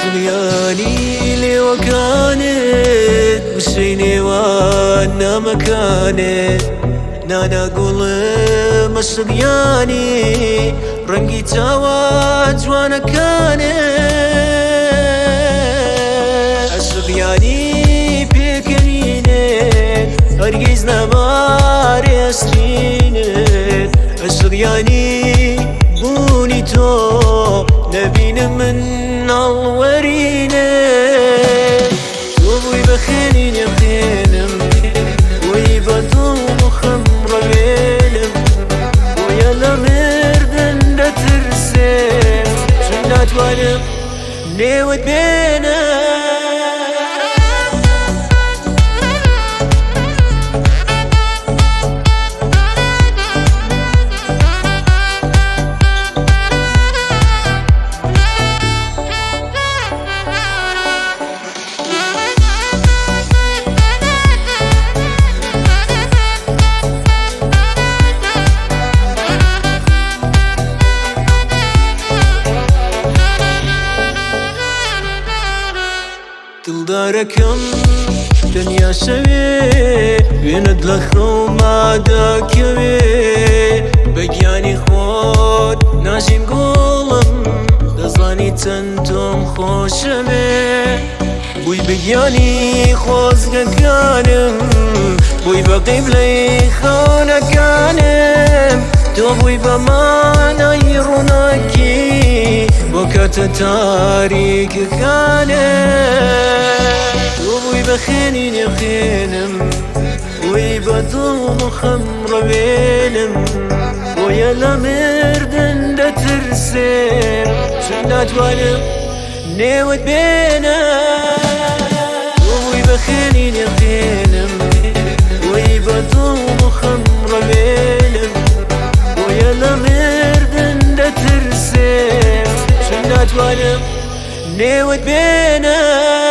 سلياني لي وكانت بشيني وانا مكانت نانا قول مسلياني رنقي تواج وانا كانت السلياني بيكرينت هرقيز نماري اسرينت السلياني بوني تو نبين من الورينة وابوي بخينين يخينم ويبطل خمر بينم ويا لمردن دا ترسم شنات والم نيوت بينم دلداركم دنيا شوي بيند لخو ما داكوي بقياني خود ناشين قولم دزاني تنتم خوشمي بوي بقياني خوزق كانم بوي بقيب لي خانة كانم تو بوي بمانا يروناكي وقت تاريك كانم وابوي بخينين يخينم ويبطل خمر بينم ويا لمردن دا ترسم شنات والم نيوت بينم وابوي بخينين يخينم ويبطل خمر بينم ويا لمردن دا ترسم شنات والم نيوت بينم